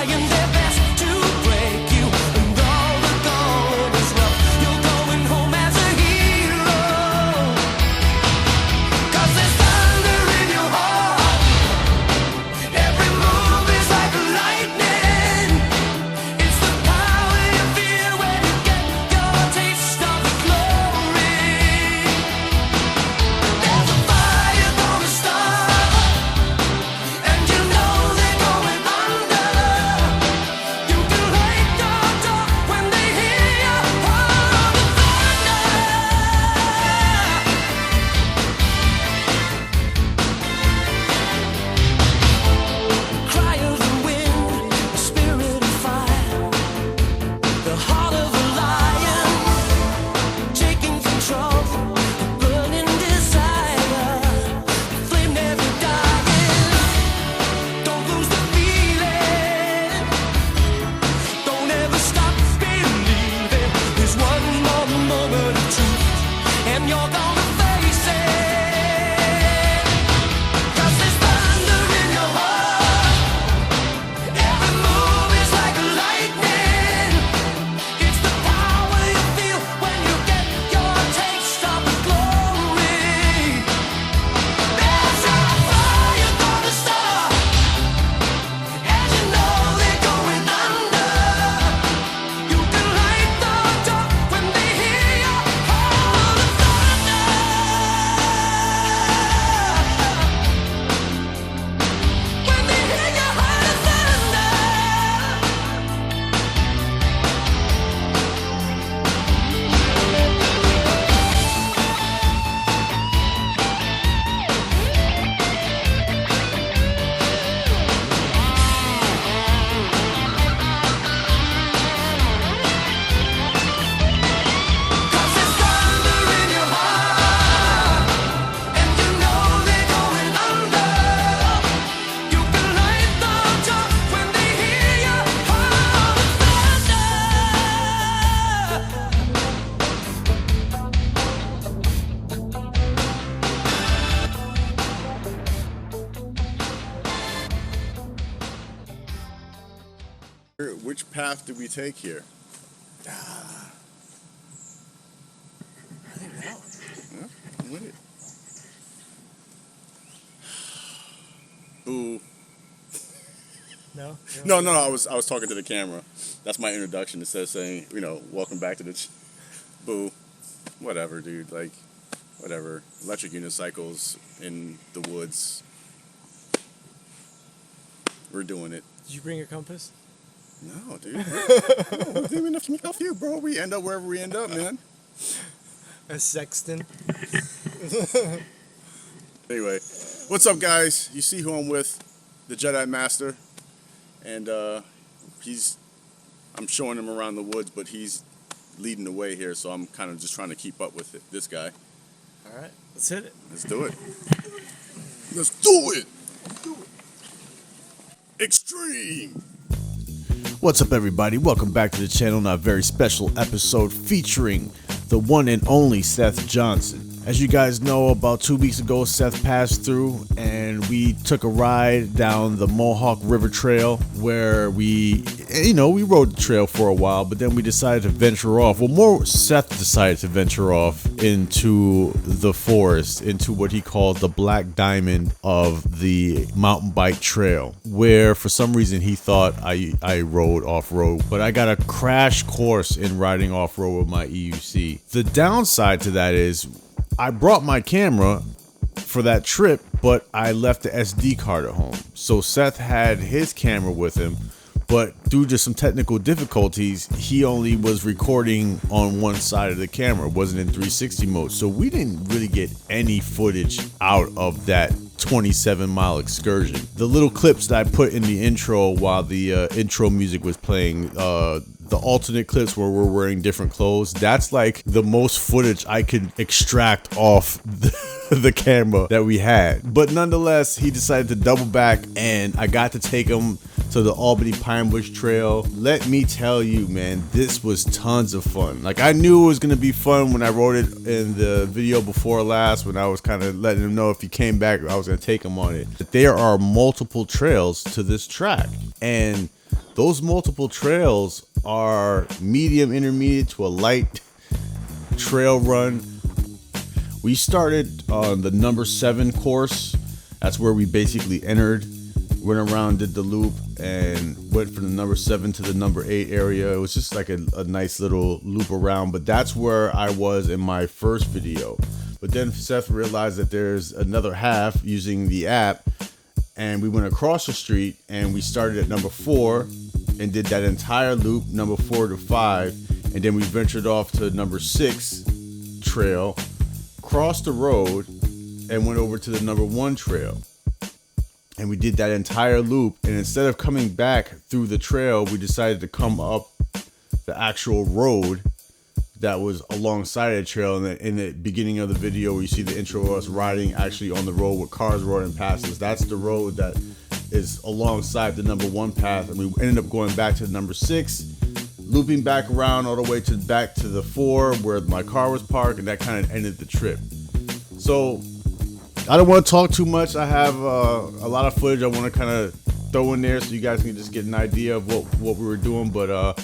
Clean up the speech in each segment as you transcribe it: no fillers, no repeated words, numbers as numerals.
trying their best to break you, and all the going is rough. You're going home as a hero, 'cause there's thunder in your heart. Every move is like lightning. It's the power you feel when you get your taste of glory. There's a fire gonna start, and you know they're going under. You can light your door when they hear you roar the thunder. Cry of the wind, the spirit of fire, the heart of a lion, taking control, a burning desire, the flame never dying. Don't lose the feeling, don't ever stop believing. There's one more moment of truth, and you're gonna face it, 'cause there's thunder in your heart. Every move is like lightning. It's the power you feel when you get your taste of the glory. There's a fire gonna start, and you know they're going under. You can light the door when they hear you roar the thunder. When they hear you roar the thunder. Cause there's thunder in your heart, and you know they're going under. You can light the door when they hear you roar the thunder. Which path do we take here? I don't know. Huh? I'm with it. Boo. No? No. I was talking to the camera. That's my introduction. Instead of saying, welcome back to the boo. Whatever, dude. Like, whatever. Electric unicycles in the woods. We're doing it. Did you bring a compass? No, dude. No, we didn't enough to help you, bro. We end up wherever we end up, man. A sextant? Anyway, what's up, guys? You see who I'm with, the Jedi Master, and I'm showing him around the woods, but he's leading the way here, so I'm kind of just trying to keep up with this guy. All right, let's hit it. Let's do it. Let's do it. Extreme. What's up, everybody? Welcome back to the channel on a very special episode featuring the one and only Seth Johnson. As you guys know, about 2 weeks ago, Seth passed through and we took a ride down the Mohawk River Trail where we rode the trail for a while, but then we decided to venture off. Well, more Seth decided to venture off into the forest, into what he calls the black diamond of the mountain bike trail, where for some reason he thought I rode off-road, but I got a crash course in riding off-road with my EUC. The downside to that is I brought my camera for that trip, but I left the SD card at home. So Seth had his camera with him, but due to some technical difficulties, he only was recording on one side of the camera. It wasn't in 360 mode. So we didn't really get any footage out of that 27-mile excursion. The little clips that I put in the intro while the intro music was playing, the alternate clips where we're wearing different clothes, that's like the most footage I could extract off the camera that we had. But nonetheless, he decided to double back and I got to take him to the Albany Pine Bush Trail. Let me tell you, man, this was tons of fun. Like, I knew it was gonna be fun when I wrote it in the video before last, when I was kind of letting him know if he came back I was gonna take him on it. But there are multiple trails to this track, and those multiple trails are medium, intermediate to a light trail run. We started on the number 7 course. That's where we basically entered, went around, did the loop, and went from the number 7 to the number 8 area. It was just like a nice little loop around, but that's where I was in my first video. But then Seth realized that there's another half using the app, and we went across the street and we started at number 4 and did that entire loop, number 4 to 5, and then we ventured off to number 6 trail, crossed the road, and went over to the number 1 trail. And we did that entire loop, and instead of coming back through the trail, we decided to come up the actual road that was alongside the trail. And in the beginning of the video, where you see the intro of us riding actually on the road with cars rolling past us, that's the road that is alongside the number 1 path. And we ended up going back to the number 6, looping back around all the way to back to the 4 where my car was parked, and that kind of ended the trip. So I don't want to talk too much. I have a lot of footage I want to kind of throw in there so you guys can just get an idea of what we were doing. But I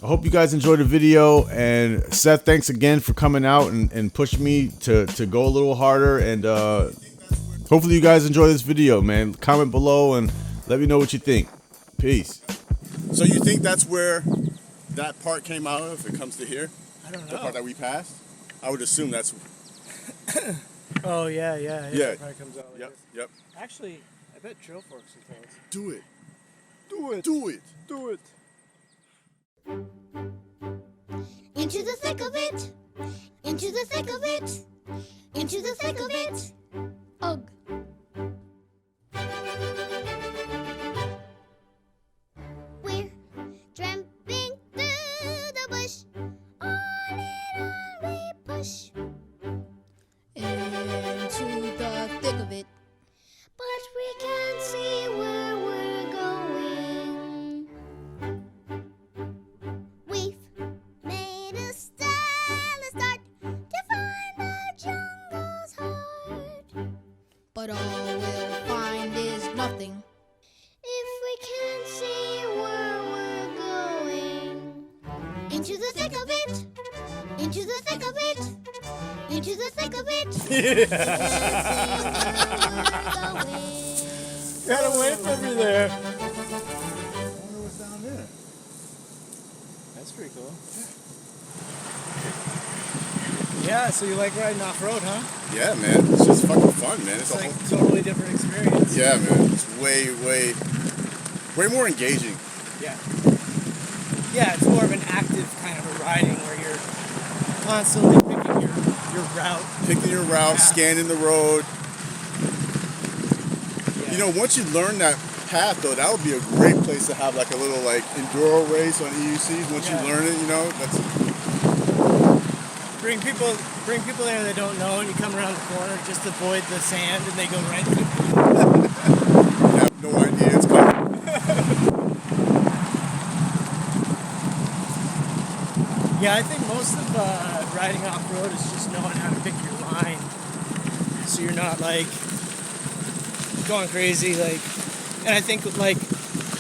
hope you guys enjoyed the video. And Seth, thanks again for coming out and pushing me to go a little harder. And hopefully you guys enjoy this video, man. Comment below and let me know what you think. Peace. So you think that's where that part came out of? It comes to here? I don't know. The part that we passed? I would assume that's... Oh, yeah. Yeah. It probably comes out like Yep, this. yep. Actually, I bet Trail Forks will tell us. Do it. Do it. Do it. Do it. Into the thick of it, into the thick of it, into the thick of it. Ugh. We're tramping through the bush, on and on we push. Into the thick of it, but we can't see where we're going. We've made a stellar start to find the jungle's heart, but all we'll find is nothing if we can't see where we're going. Into the thick of it, into the thick of it, into the thick of it. Got away from me there. I wonder what's down there. That's pretty cool. Yeah, so you like riding off-road, huh? Yeah, man. It's just fucking fun, man. It's like a totally different experience. Yeah, man. It's way more engaging. Yeah. Yeah, it's more of an active kind of a riding where you're constantly picking your route. Picking your route, Yeah. scanning the road. Yeah. You know, once you learn that path, though, that would be a great place to have like a little like enduro race on EUCs. Once Yeah. you learn it, you know, that's Bring people there that don't know, and you come around the corner, just avoid the sand, and they go right through. you have no idea it's coming. Yeah, I think most of riding off-road is just knowing how to pick your line, so you're not like going crazy. Like, and I think like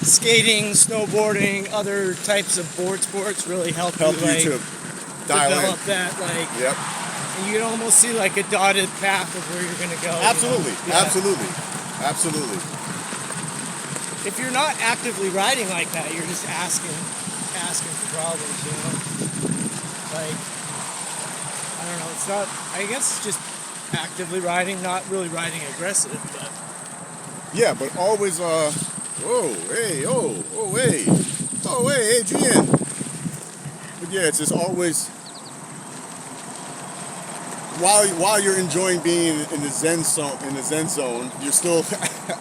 skating, snowboarding, other types of board sports really help you you like to dial develop in. that like. Yep. And you can almost see like a dotted path of where you're gonna go. Absolutely. You know? Yeah. Absolutely. Absolutely. If you're not actively riding like that, you're just asking for problems, you know? Like, I don't know, it's not, I guess it's just actively riding, not really riding aggressive, but Yeah, but always, whoa, hey, oh, hey, Adrian. But yeah, it's just always, while you're enjoying being in the zen zone, you're still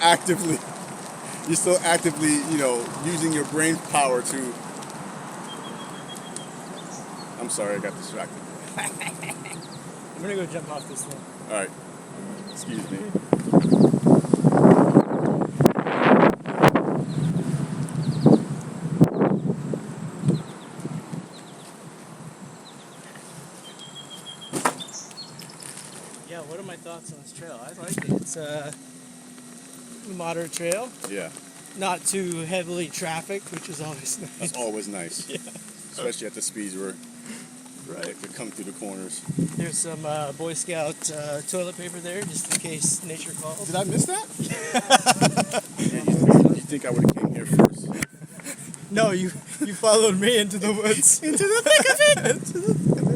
actively, you know, using your brain power to. I'm sorry, I got distracted. I'm gonna go jump off this thing. All right, excuse me. Yeah, what are my thoughts on this trail? I like it. It's a moderate trail. Yeah. not too heavily trafficked, which is always nice. That's always nice. Yeah. Especially at the speeds we're Right. to come through the corners. There's some Boy Scout toilet paper there, just in case nature calls. Did I miss that? Yeah, you think I would have came here first? No, you followed me into the woods. Into the thick of it.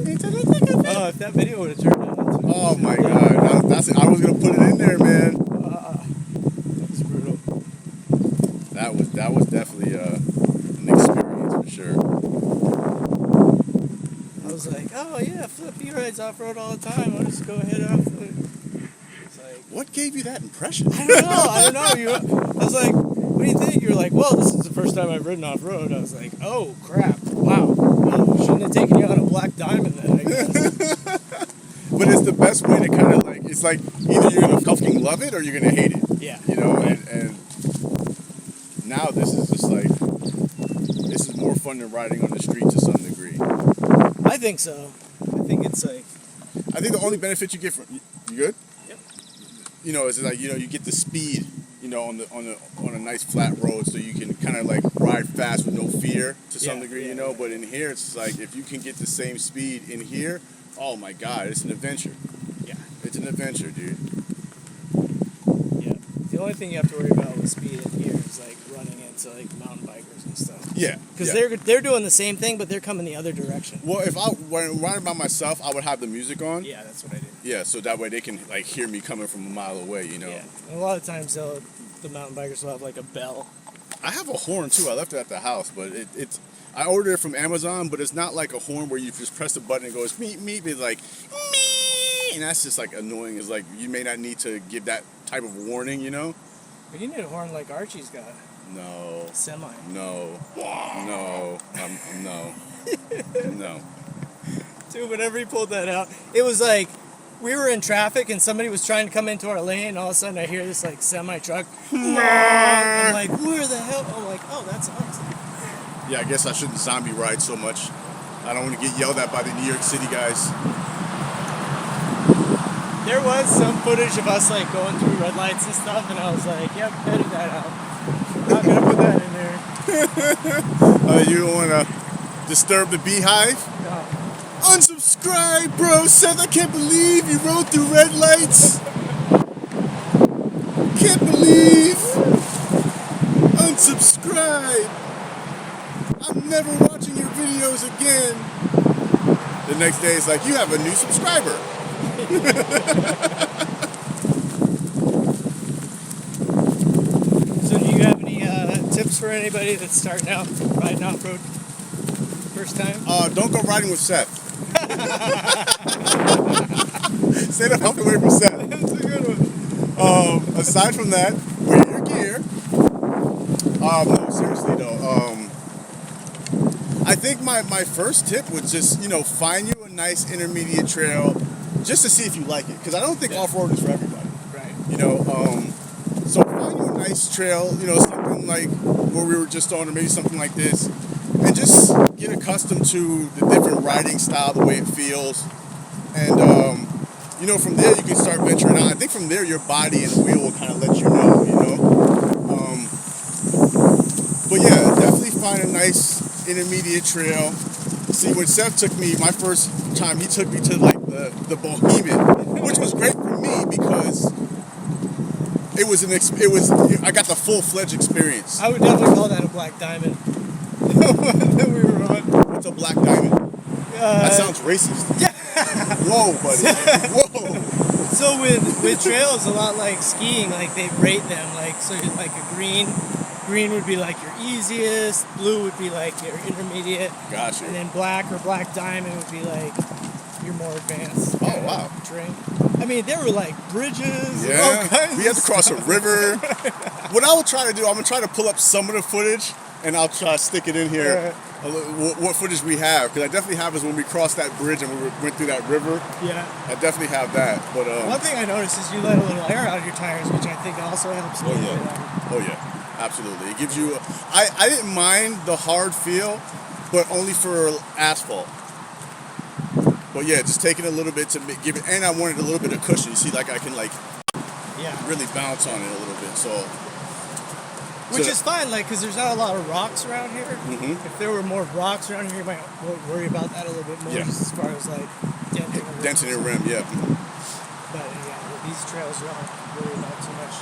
Into the thick of it. Oh, if that video would have turned out. Oh my God, that's it. I was gonna put it in there, man. It's brutal. That was definitely an experience for sure. I was like, oh yeah, Flippy rides off road all the time. I'll just go head off. It's like, What gave you that impression? I don't know. I was like, what do you think? You were like, well, this is the first time I've ridden off road. I was like, oh crap, wow. Oh, shouldn't have taken you on a black diamond then, I guess. But it's the best way to kind of like, it's like either you're gonna fucking love it or you're gonna hate it. Yeah. You know, and now this is just like, this is more fun than riding on the street to some degree. I think so. I think it's like, I think the only benefit you get from, you good? Yep. You know, is like, you know, you get the speed, you know, on a nice flat road, so you can kind of like ride fast with no fear to some degree, you know. Yeah. But in here, it's like if you can get the same speed in here, oh my God, it's an adventure. yeah, It's an adventure, dude. yeah. The only thing you have to worry about with speed in here is like running into like mountain bikers and stuff. Yeah, Because yeah. they're doing the same thing, but they're coming the other direction. Well, when riding by myself, I would have the music on. Yeah, that's what I do. Yeah, so that way they can like hear me coming from a mile away, you know. Yeah. And a lot of times the mountain bikers will have like a bell. I have a horn too. I left it at the house, but it's I ordered it from Amazon, but it's not like a horn where you just press the button and it goes meep meep. It's like meep, and that's just like annoying. It's like you may not need to give that type of warning, you know. But you need a horn like Archie's got. No, Semi. no, no, no, no. Dude, whenever he pulled that out, it was like we were in traffic and somebody was trying to come into our lane, and all of a sudden I hear this like semi truck. I'm like, where the hell? I'm like, oh, that's us. Yeah, I guess I shouldn't zombie ride so much. I don't want to get yelled at by the New York City guys. There was some footage of us like going through red lights and stuff, and I was like, yep, edit that out. Not gonna put that in there. You don't want to disturb the beehive? No. Unsubscribe, bro. Seth, I can't believe you rode through red lights. Can't believe. Unsubscribe. I'm never watching your videos again. The next day it's like, you have a new subscriber. So do you have any tips for anybody that's starting out riding off road first time? Don't go riding with Seth. Stay the fuck away from Seth. That's a good one. Aside from that, wear your gear. No, seriously though. I think my first tip was just, you know, find you a nice intermediate trail just to see if you like it. Because I don't think off-road is for everybody. Right. You know, so find you a nice trail, you know, something like where we were just on, or maybe something like this. And just get accustomed to the different riding style, the way it feels. And, you know, from there you can start venturing out. I think from there your body and wheel will kind of let you know, you know. But yeah, definitely find a nice intermediate trail. See, when Seth took me, my first time, he took me to like the Bohemian, which was great for me because I got the full-fledged experience. I would definitely call that a black diamond. That we were on. What's a black diamond? That sounds racist. Yeah. Whoa, buddy. Whoa. So with trails, a lot like skiing, like they rate them. Like so, like a green would be like your easiest, blue would be like your intermediate, Gotcha. and then black or black diamond would be like your more advanced. Oh, wow. Terrain. I mean, there were like bridges. And all Yeah, kinds we had to of cross a stuff. river. What I will try to do, I'm gonna try to pull up some of the footage, and I'll try to stick it in here. What footage we have, because I definitely have is when we crossed that bridge and we went through that river. Yeah. I definitely have that. But One thing I noticed is you let a little air out of your tires, which I think also helps. oh yeah, absolutely. It gives you. I didn't mind the hard feel, but only for asphalt. But yeah, just taking a little bit to give it, and I wanted a little bit of cushion. You see, like I can like Yeah. really bounce on it a little bit. So Which is fine, like, because there's not a lot of rocks around here. Mm-hmm. If there were more rocks around here, you might worry about that a little bit more, Yeah. just as far as, like, denting your rim, yeah. But, yeah, with these trails, you don't worry about too much.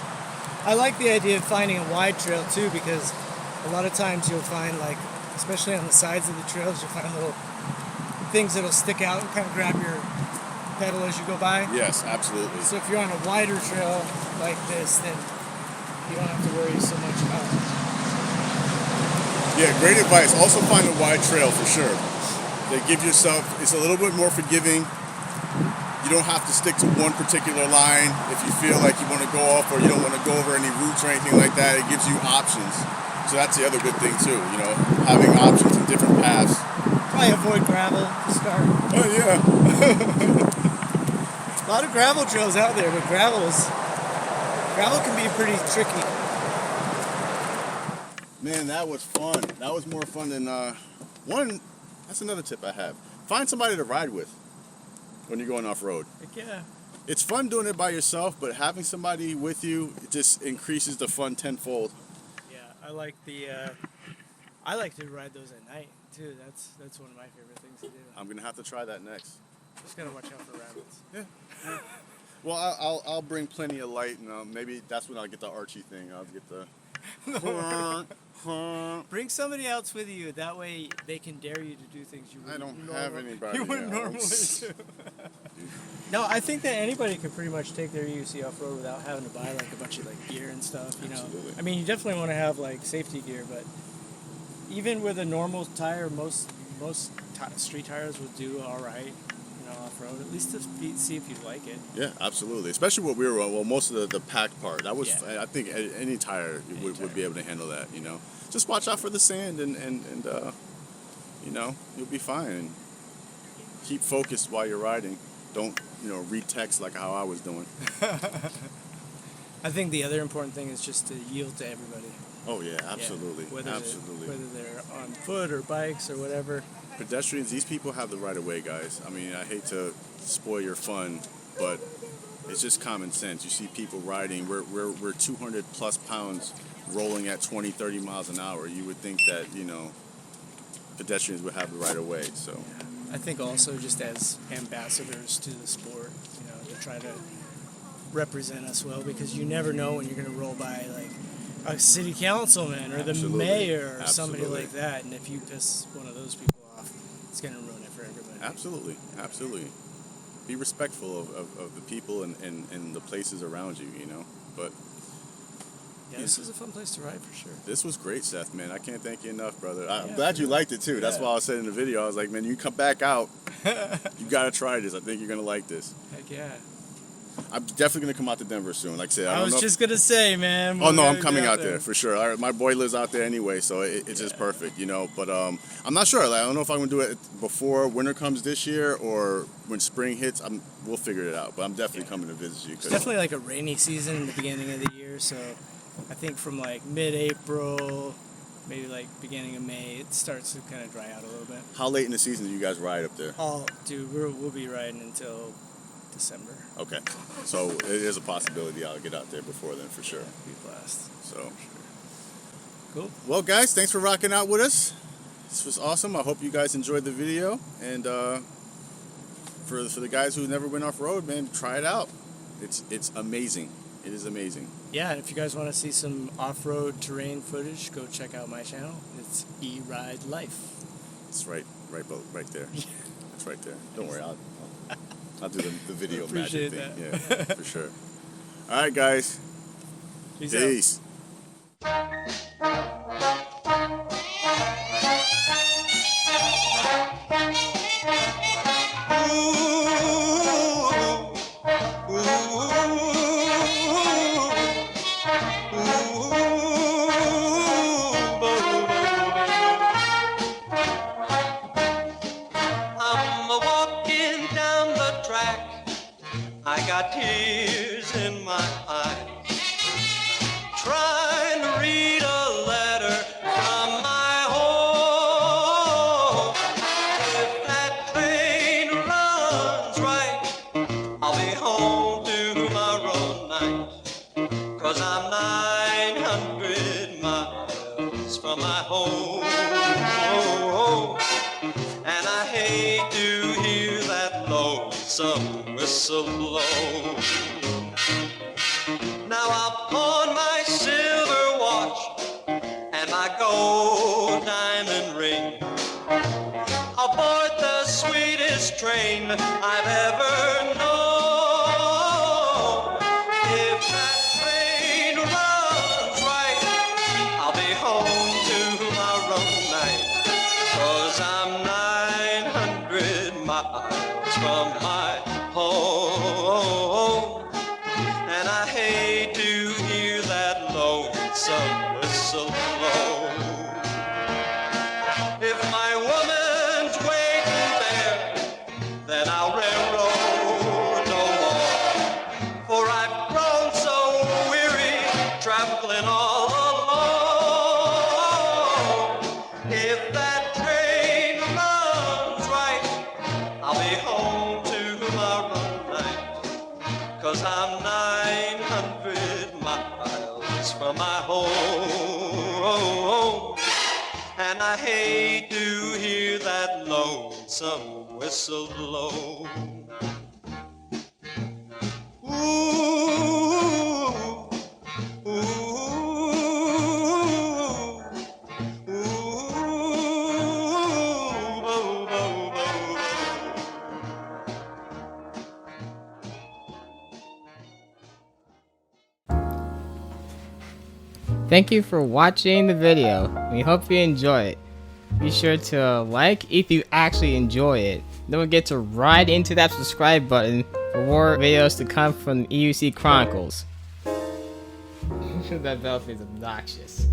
I like the idea of finding a wide trail, too, because a lot of times you'll find, like, especially on the sides of the trails, you'll find little things that'll stick out and kind of grab your pedal as you go by. Yes, absolutely. So if you're on a wider trail like this, then you don't have to worry so much about it. Yeah, great advice. Also find a wide trail for sure. They give yourself, it's a little bit more forgiving. You don't have to stick to one particular line if you feel like you want to go off or you don't want to go over any routes or anything like that. It gives you options. So that's the other good thing too, you know, having options and different paths. Probably avoid gravel to start. Oh yeah. A lot of gravel trails out there, but gravel can be pretty tricky. Man, that was fun. That was more fun than that's another tip I have. Find somebody to ride with when you're going off-road. Heck yeah. It's fun doing it by yourself, but having somebody with you, it just increases the fun tenfold. Yeah, I like I like to ride those at night too. That's one of my favorite things to do. I'm gonna have to try that next. Just gotta watch out for rabbits. Yeah. Well, I'll bring plenty of light, and maybe that's when I'll get the Archie thing. I'll get the. Bring somebody else with you. That way they can dare you to do things you wouldn't I don't have anybody you wouldn't normally else. do. No, I think that anybody can pretty much take their UC off road without having to buy like a bunch of like gear and stuff. You know, Absolutely. I mean, you definitely want to have like safety gear, but even with a normal tire, most street tires will do all right. You know, off road, at least to see if you like it. Yeah, absolutely. Especially what we were on. Well, most of the packed part. That was. Yeah. I think any tire would be able to handle that. You know, just watch out for the sand and you know, you'll be fine. And keep focused while you're riding. Don't read text like how I was doing. I think the other important thing is just to yield to everybody. Oh yeah, absolutely, Yeah. absolutely. Whether they're on foot or bikes or whatever. Pedestrians, these people have the right of way, guys. I mean, I hate to spoil your fun, but it's just common sense. You see people riding. We're 200 plus pounds rolling at 20, 30 miles an hour. You would think that pedestrians would have the right of way. So I think also just as ambassadors to the sport, to try to represent us well, because you never know when you're going to roll by like a city councilman or the Absolutely. mayor or somebody Absolutely. like that, and if you piss one of those people off, it's going to ruin it for everybody. absolutely, absolutely. Be respectful of the people and the places around you, But Yeah, this is a fun place to ride for sure. this was great, Seth, man. I can't thank you enough, brother. I'm Yeah, glad you liked it, too. That's Yeah. why I said in the video, I was like, man, you come back out. You got to try this. I think you're going to like this. Heck yeah. I'm definitely going to come out to Denver soon. Like I said, I I don't was know just going to say, man. Oh, no, we're I'm gonna coming be out there for sure. My boy lives out there anyway, so it's just perfect, But I'm not sure. Like, I don't know if I'm going to do it before winter comes this year or when spring hits. We'll figure it out. But I'm definitely coming to visit you. It's definitely like a rainy season in the beginning of the year, so I think from like mid-April, maybe like beginning of May, it starts to kind of dry out a little bit. How late in the season do you guys ride up there? Oh, dude, we'll be riding until December. Okay. So it is a possibility I'll get out there before then for sure. Be a blast. So, Cool. well, guys, thanks for rocking out with us. This was awesome. I hope you guys enjoyed the video. And for the guys who never went off-road, man, try it out. It's amazing. It is amazing. Yeah, and if you guys want to see some off-road terrain footage, go check out my channel. It's Eridelife. It's right there. It's right there. Don't worry, I'll do the video magic Appreciate thing. that. Yeah, for sure. All right, guys. Peace out. Peace. I'm walking down the track. I got tears in my eyes, trying to read a letter from my home. If that train runs right, I'll be home tomorrow night, 'cause I'm 900 miles hate to hear that lonesome whistle blow. Now I'll pawn my silver watch and my gold diamond ring. I'll board the sweetest train I've ever known. If that train runs right, I'll be home tomorrow night. 'Cause I'm 900 miles from my home. And I hate to hear that lonesome whistle blow. If my woman's waiting there, then I'll railroad no more. For I've grown so weary traveling all alone. If that train runs right, I'll be home tomorrow night. 'Cause I'm 900 miles from my home. And I hate to hear that lonesome whistle blow. Ooh, ooh, ooh, oh, oh, oh. Thank you for watching the video. We hope you enjoy it. Be sure to like if you actually enjoy it. Don't forget to right into that subscribe button for more videos to come from EUC Chronicles. That bell is obnoxious.